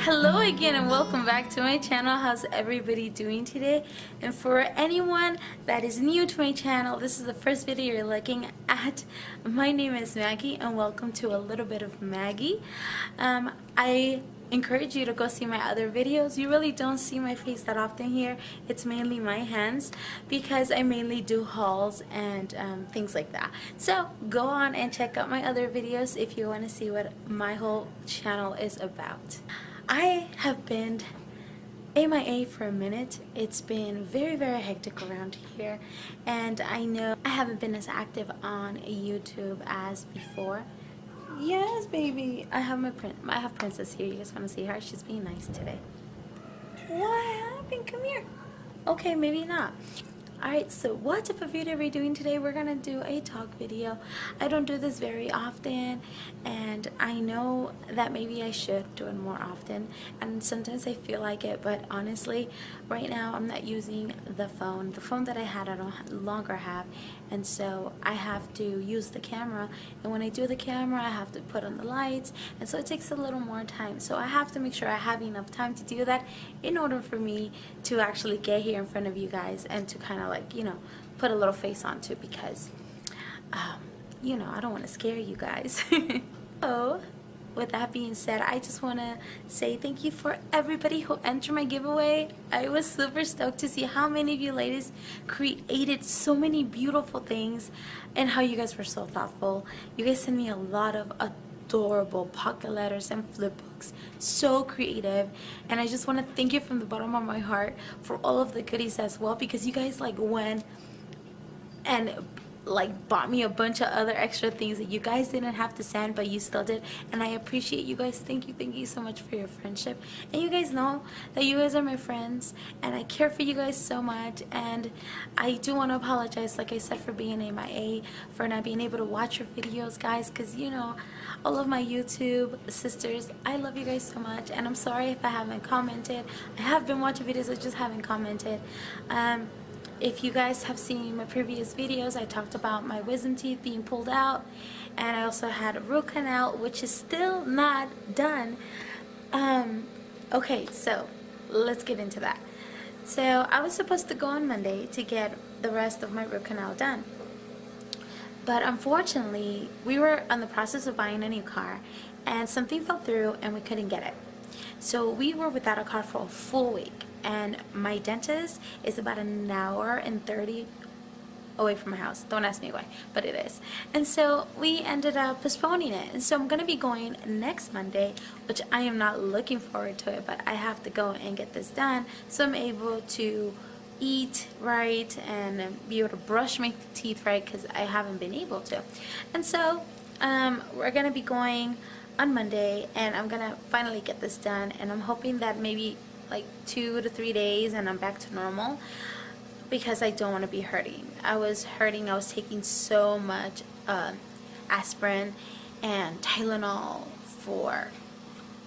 Hello again and welcome back to my channel. How's everybody doing today? And for anyone that is new to my channel, this is the first video you're looking at. My name is Maggie and welcome to A Little Bit of Maggie. I encourage you to go see my other videos. You really don't see my face that often here. It's mainly my hands because I mainly do hauls and things like that. So go on and check out my other videos if you want to see what my whole channel is about. I have been MIA for a minute. It's been very hectic around here, and I know I haven't been as active on YouTube as before. Yes, baby. I have Princess here. You guys want to see her? She's being nice today. What happened? Come here. Okay, maybe not. Alright, so what type of video are we doing today? We're gonna do a talk video. I don't do this very often, and I know that maybe I should do it more often, and sometimes I feel like it, but honestly right now I'm not using the phone that I had. I don't longer have, and so I have to use the camera, and when I do the camera I have to put on the lights, and so it takes a little more time. So I have to make sure I have enough time to do that in order for me to actually get here in front of you guys and to kind of like, you know, put a little face onto it, because you know, I don't want to scare you guys. So with that being said, I just want to say thank you for everybody who entered my giveaway. I was super stoked to see how many of you ladies created so many beautiful things and how you guys were so thoughtful. You guys sent me a lot of adorable pocket letters and flip books, so creative, and I just want to thank you from the bottom of my heart for all of the goodies as well, because you guys like went and like bought me a bunch of other extra things that you guys didn't have to send, but you still did, and I appreciate you guys. Thank you so much for your friendship, and you guys know that you guys are my friends and I care for you guys so much. And I do want to apologize, like I said, for being MIA, for not being able to watch your videos, guys, because you know, all of my YouTube sisters, I love you guys so much, and I'm sorry if I haven't commented. I have been watching videos, I just haven't commented. If you guys have seen my previous videos, I talked about my wisdom teeth being pulled out, and I also had a root canal, which is still not done. Okay, so let's get into that. So I was supposed to go on Monday to get the rest of my root canal done, but unfortunately we were on the process of buying a new car and something fell through and we couldn't get it. So we were without a car for a full week, and my dentist is about an hour and 30 away from my house. Don't ask me why, but it is. And so we ended up postponing it, and so I'm gonna be going next Monday, which I am not looking forward to it, but I have to go and get this done so I'm able to eat right and be able to brush my teeth right, because I haven't been able to. And so we're gonna be going on Monday, and I'm gonna finally get this done, and I'm hoping that maybe like 2 to 3 days and I'm back to normal, because I don't want to be hurting. I was hurting. I was taking so much aspirin and Tylenol for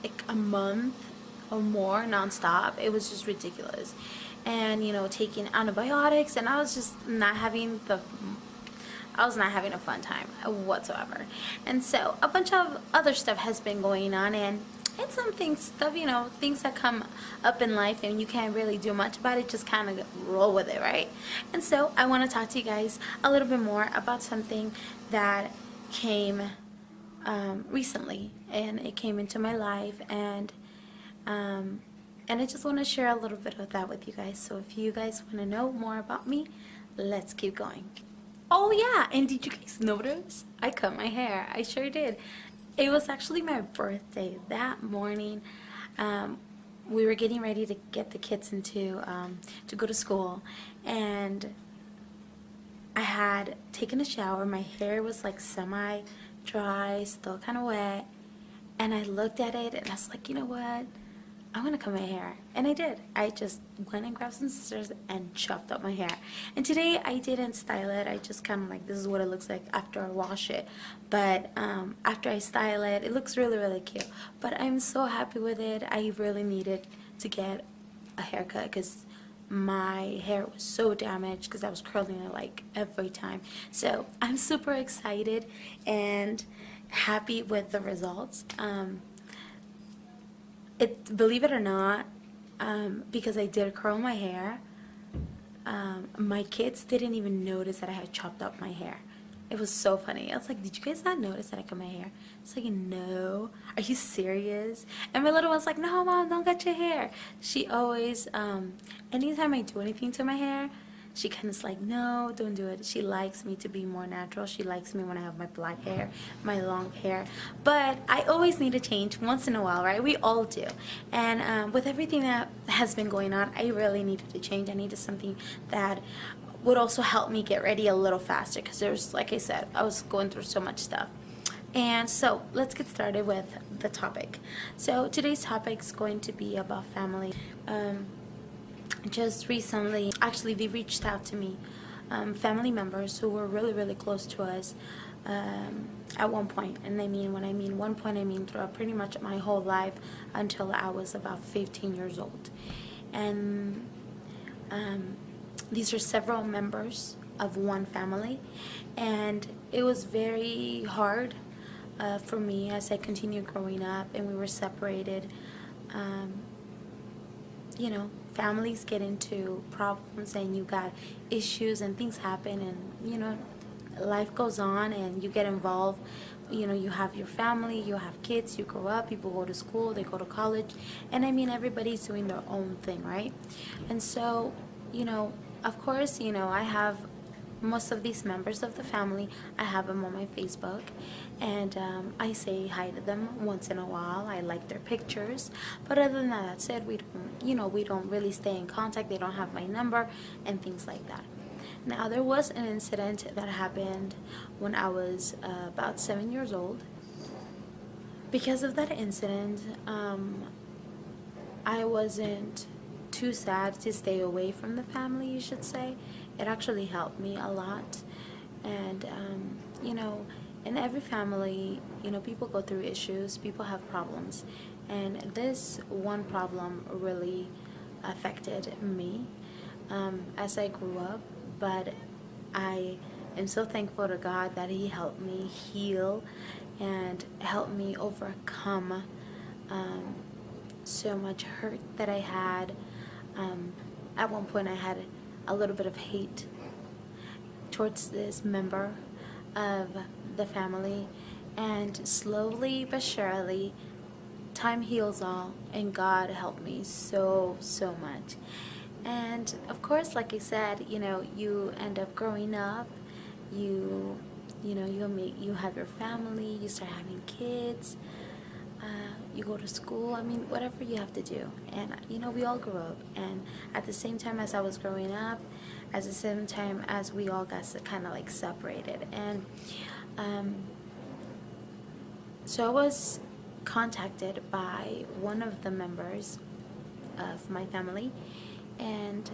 like a month or more nonstop. It was just ridiculous, and you know, taking antibiotics, and I was just not having a fun time whatsoever. And so a bunch of other stuff has been going on, and it's stuff, you know, things that come up in life and you can't really do much about it, just kind of roll with it, right? And so I want to talk to you guys a little bit more about something that came recently, and it came into my life, and I just want to share a little bit of that with you guys. So if you guys want to know more about me, let's keep going. Oh yeah, and did you guys notice I cut my hair? I sure did. It was actually my birthday that morning. We were getting ready to get the kids into to go to school, and I had taken a shower. My hair was like semi dry, still kind of wet, and I looked at it and I was like, you know what, I'm gonna cut my hair. And I did. I just went and grabbed some scissors and chopped up my hair. And today I didn't style it. I just kind of like, this is what it looks like after I wash it. But after I style it, it looks really cute. But I'm so happy with it. I really needed to get a haircut because my hair was so damaged because I was curling it like every time. So I'm super excited and happy with the results. believe it or not, because I did curl my hair, my kids didn't even notice that I had chopped up my hair. It was so funny. I was like, did you guys not notice that I cut my hair? It's like, no. Are you serious? And my little one's like, no, Mom, don't cut your hair. She always, anytime I do anything to my hair, she kind of like, no, don't do it. She likes me to be more natural. She likes me when I have my black hair, my long hair. But I always need to change once in a while, right? We all do. And with everything that has been going on, I really needed to change. I needed something that would also help me get ready a little faster, because there's, like I said, I was going through so much stuff. And so let's get started with the topic. So today's topic is going to be about family. Just recently, actually, they reached out to me, family members who were really, really close to us at one point. And when I mean one point, I mean throughout pretty much my whole life until I was about 15 years old. And these are several members of one family, and it was very hard for me as I continued growing up and we were separated. You know, families get into problems and you got issues and things happen, and you know, life goes on and you get involved. You know, you have your family, you have kids, you grow up, people go to school, they go to college, and I mean, everybody's doing their own thing, right? And so, you know, of course, you know, I have most of these members of the family. I have them on my Facebook, and I say hi to them once in a while. I like their pictures, but other than that, that's it. We don't, you know, we don't really stay in contact. They don't have my number and things like that. Now, there was an incident that happened when I was about 7 years old. Because of that incident, I wasn't too sad to stay away from the family, you should say. It actually helped me a lot. And you know, in every family, you know, people go through issues, people have problems, and this one problem really affected me as I grew up. But I am so thankful to God that He helped me heal and helped me overcome so much hurt that I had. At one point I had a little bit of hate towards this member of the family, and slowly but surely time heals all, and God helped me so much. And of course, like I said, you know, you end up growing up, you know, you have your family, you start having kids, you go to school, I mean, whatever you have to do. And, you know, we all grew up. And at the same time as I was growing up, at the same time as we all got kind of like separated. And so I was contacted by one of the members of my family, and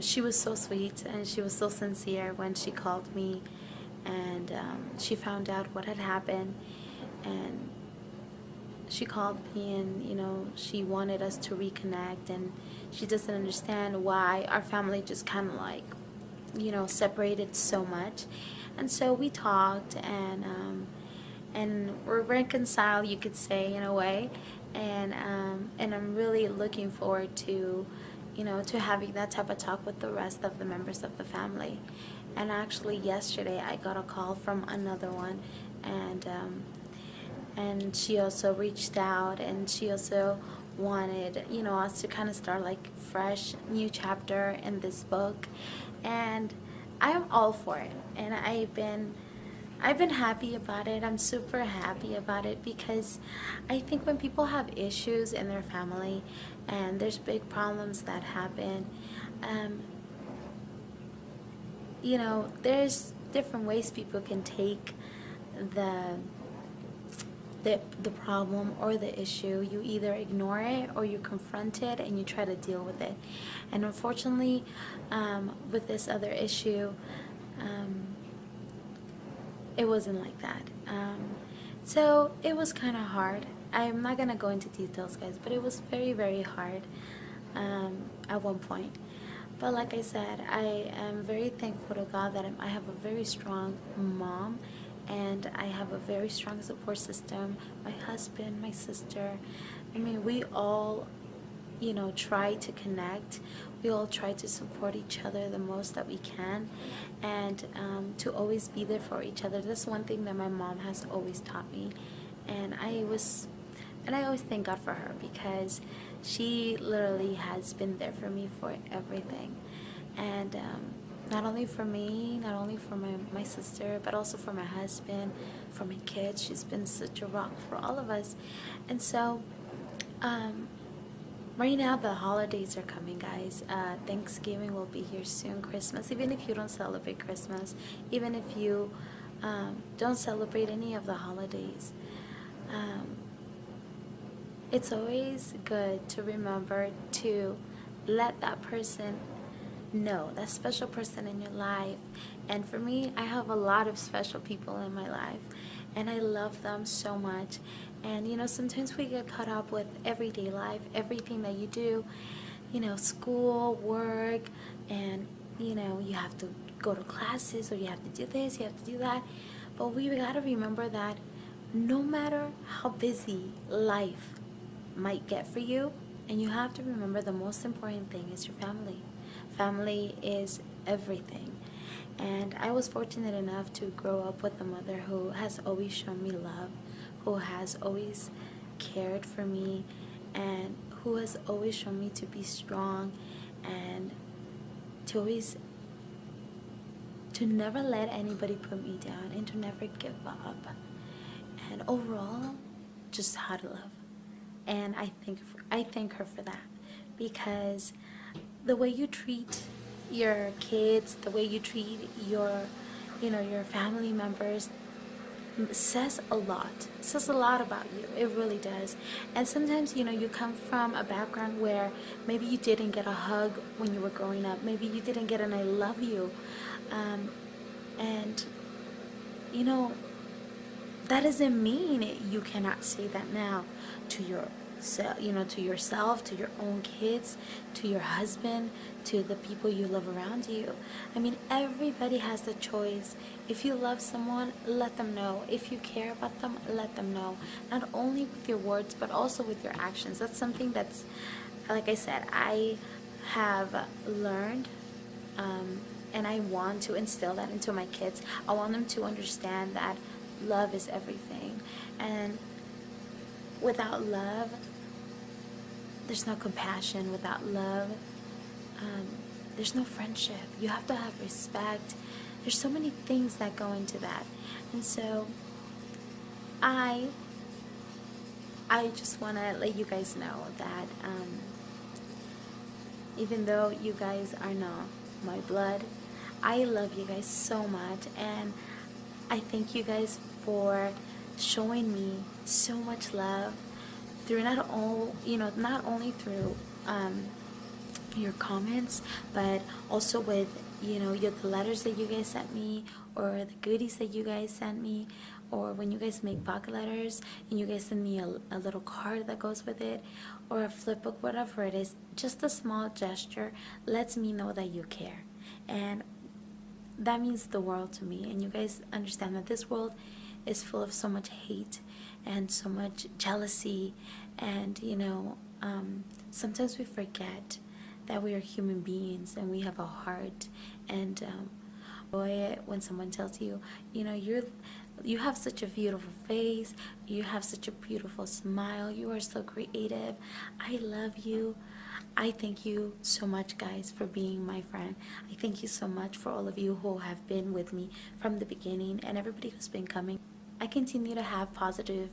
she was so sweet and she was so sincere when she called me, and she found out what had happened, and she called me, and you know, she wanted us to reconnect, and she doesn't understand why our family just kind of like, you know, separated so much. And so we talked, and we're reconciled, you could say, in a way. And I'm really looking forward to, you know, to having that type of talk with the rest of the members of the family. And actually yesterday I got a call from another one, and she also reached out, and she also wanted, you know, us to kind of start like fresh new chapter in this book. And I'm all for it, and I've been happy about it. I'm super happy about it, because I think when people have issues in their family and there's big problems that happen, you know, there's different ways people can take the problem or the issue. You either ignore it or you confront it and you try to deal with it. And unfortunately, with this other issue, it wasn't like that. So it was kind of hard. I'm not gonna go into details, guys, but it was very, very hard at one point. But like I said, I am very thankful to God that I have a very strong mom and I have a very strong support system. My husband, my sister, I mean, we all, you know, try to connect. We all try to support each other the most that we can, and to always be there for each other. That's one thing that my mom has always taught me, and I always thank God for her, because she literally has been there for me for everything. And not only for me, not only for my sister, but also for my husband, for my kids. She's been such a rock for all of us. And so right now the holidays are coming, guys. Thanksgiving will be here soon, Christmas. Even if you don't celebrate Christmas, even if you don't celebrate any of the holidays, it's always good to remember to let that person know, that special person in your life. And for me, I have a lot of special people in my life, and I love them so much. And you know, sometimes we get caught up with everyday life, everything that you do, you know, school, work, and you know, you have to go to classes, or you have to do this, you have to do that. But we gotta remember that no matter how busy life might get for you, and you have to remember the most important thing is your family. Family is everything. And I was fortunate enough to grow up with a mother who has always shown me love, who has always cared for me, and who has always shown me to be strong, and to never let anybody put me down, and to never give up. And overall, just how to love. And I thank her for that, because the way you treat your kids, the way you treat your, you know, your family members, says a lot. It says a lot about you. It really does. And sometimes, you know, you come from a background where maybe you didn't get a hug when you were growing up. Maybe you didn't get an I love you. And you know, that doesn't mean you cannot say that now to to yourself, to your own kids, to your husband, to the people you love around you. I mean, everybody has the choice. If you love someone, let them know. If you care about them, let them know. Not only with your words, but also with your actions. That's something that's, like I said, I have learned, and I want to instill that into my kids. I want them to understand that love is everything, and without love, there's no compassion. Without love, there's no friendship. You have to have respect. There's so many things that go into that. And so I just want to let you guys know that even though you guys are not my blood, I love you guys so much, and I thank you guys for showing me so much love through not only through your comments, but also with, you know, the letters that you guys sent me, or the goodies that you guys sent me, or when you guys make pocket letters and you guys send me a little card that goes with it, or a flip book, whatever it is. Just a small gesture lets me know that you care, and that means the world to me. And you guys understand that this world is full of so much hate and so much jealousy, and you know, sometimes we forget that we are human beings and we have a heart. And boy, when someone tells you, you know, you have such a beautiful face, you have such a beautiful smile, you are so creative, I love you. I thank you so much, guys, for being my friend. I thank you so much for all of you who have been with me from the beginning, and everybody who's been coming. I continue to have positive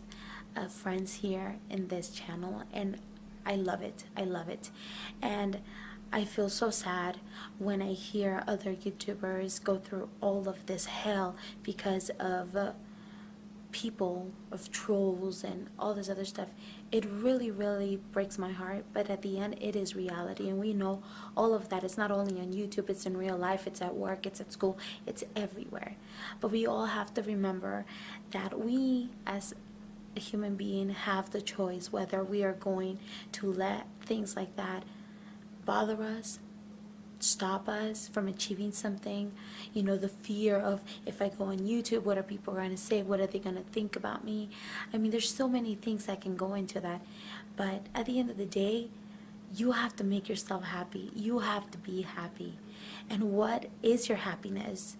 friends here in this channel, and I love it. I love it. And I feel so sad when I hear other YouTubers go through all of this hell because of people, of trolls and all this other stuff. It really, really breaks my heart, but at the end, it is reality, and we know all of that. It's not only on YouTube, it's in real life, it's at work, it's at school, it's everywhere. But we all have to remember that we, as a human being, have the choice whether we are going to let things like that bother us, stop us from achieving something. You know, the fear of, if I go on YouTube, what are people going to say? What are they going to think about me? I mean, there's so many things that can go into that. But at the end of the day, you have to make yourself happy. You have to be happy. And what is your happiness?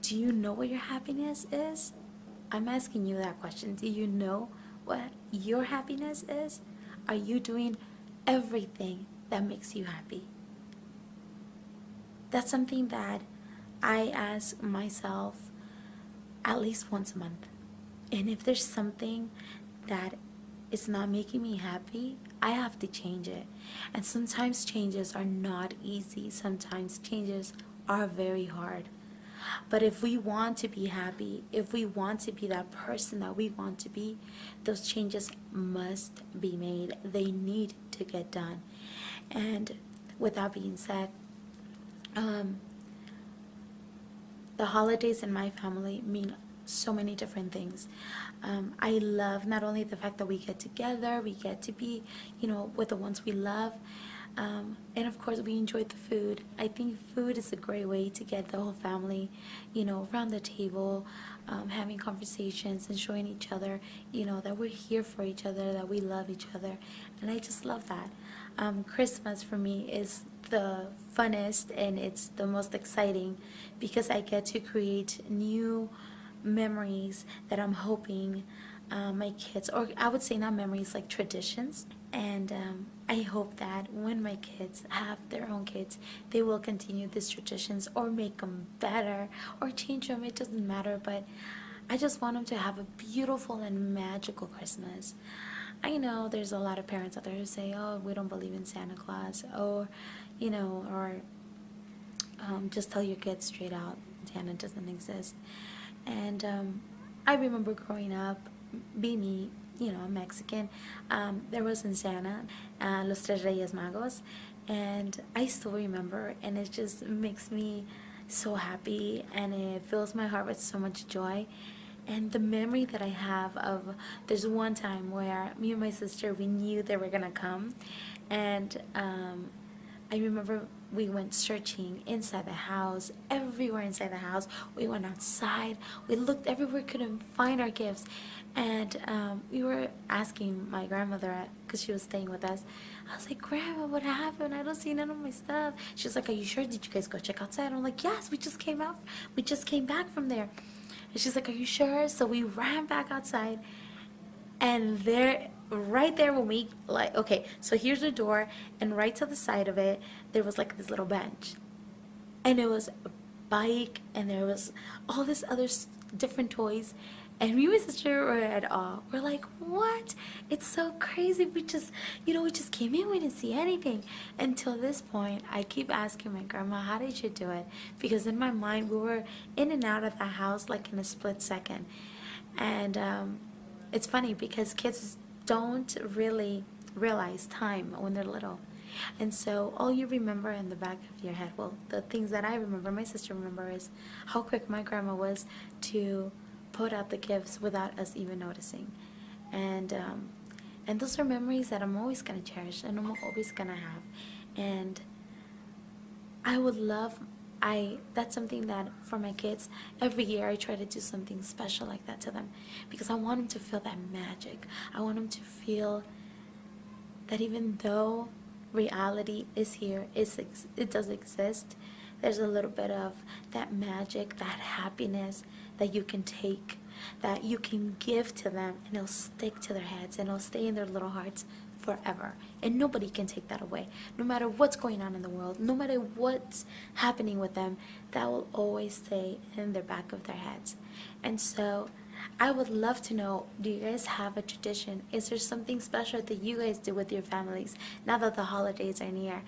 Do you know what your happiness is? I'm asking you that question. Do you know what your happiness is? Are you doing everything that makes you happy? That's something that I ask myself at least once a month. And if there's something that is not making me happy, I have to change it. And sometimes changes are not easy. Sometimes changes are very hard. But if we want to be happy, if we want to be that person that we want to be, those changes must be made. They need to get done. And with that being said, the holidays in my family mean so many different things. I love not only the fact that we get together, we get to be, with the ones we love, and of course we enjoy the food. I think food is a great way to get the whole family, around the table, having conversations and showing each other, that we're here for each other, that we love each other, and I just love that. Christmas for me is the funnest and it's the most exciting because I get to create new memories that I'm hoping my kids, or I would say not memories, like traditions, and I hope that when my kids have their own kids, they will continue these traditions or make them better or change them. It doesn't matter, but I just want them to have a beautiful and magical Christmas. I know there's a lot of parents out there who say, oh, we don't believe in Santa Claus, or just tell your kids straight out Santa doesn't exist. And I remember growing up, being a Mexican, there wasn't Santa, Los Tres Reyes Magos, and I still remember, and it just makes me so happy, and it fills my heart with so much joy. And the memory that I have of, there's one time where me and my sister, we knew they were gonna come, and I remember we went searching inside the house, everywhere inside the house. We went outside, we looked everywhere, couldn't find our gifts, and we were asking my grandmother, because she was staying with us. I was like, Grandma, what happened? I don't see none of my stuff. She was like, are you sure? Did you guys go check outside? I'm like, yes, we just came back from there. And she's like, are you sure? So we ran back outside, and right there when we, okay, so here's the door, and right to the side of it, there was like this little bench. And it was a bike, and there was all this other different toys. And me and my sister were at awe. We're like, what? It's so crazy. We just came in. We didn't see anything. Until this point, I keep asking my grandma, how did you do it? Because in my mind, we were in and out of the house like in a split second. And it's funny because kids don't really realize time when they're little. And so all you remember in the back of your head, well, the things that I remember, my sister remember, is how quick my grandma was to put out the gifts without us even noticing. And those are memories that I'm always going to cherish and I'm always going to have. And I would love, that's something that for my kids, every year I try to do something special like that to them, because I want them to feel that magic. I want them to feel that even though reality is here, it does exist, there's a little bit of that magic, that happiness that you can take, that you can give to them, and it'll stick to their heads and it'll stay in their little hearts forever. And nobody can take that away. No matter what's going on in the world, no matter what's happening with them, that will always stay in the back of their heads. And so I would love to know, do you guys have a tradition? Is there something special that you guys do with your families now that the holidays are near?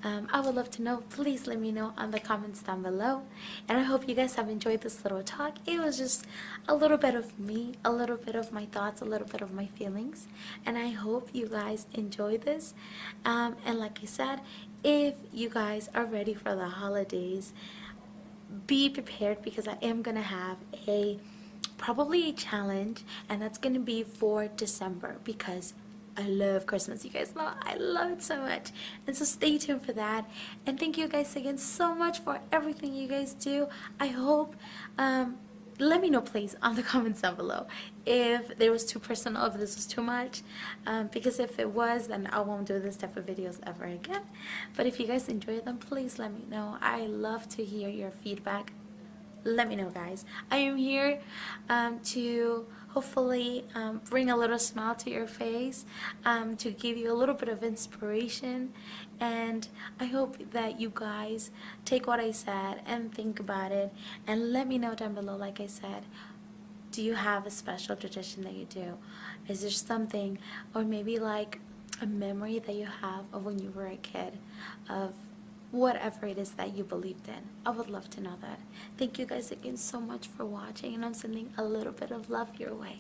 I would love to know. Please let me know on the comments down below. And I hope you guys have enjoyed this little talk. It was just a little bit of me, a little bit of my thoughts, a little bit of my feelings. And I hope you guys enjoy this. And like I said, if you guys are ready for the holidays, be prepared, because I am going to have probably a challenge, and that's going to be for December, because I love Christmas. You guys know I love it so much. And so stay tuned for that. And thank you guys again so much for everything you guys do. I hope, let me know please on the comments down below if there was too personal, if this was too much, because if it was, then I won't do this type of videos ever again. But if you guys enjoy them, please let me know. I love to hear your feedback. Let me know, guys. I am here to hopefully bring a little smile to your face, to give you a little bit of inspiration, and I hope that you guys take what I said and think about it, and let me know down below. Like I said, do you have a special tradition that you do? Is there something, or maybe like a memory that you have of when you were a kid, of whatever it is that you believed in? I would love to know that. Thank you guys again so much for watching, and I'm sending a little bit of love your way.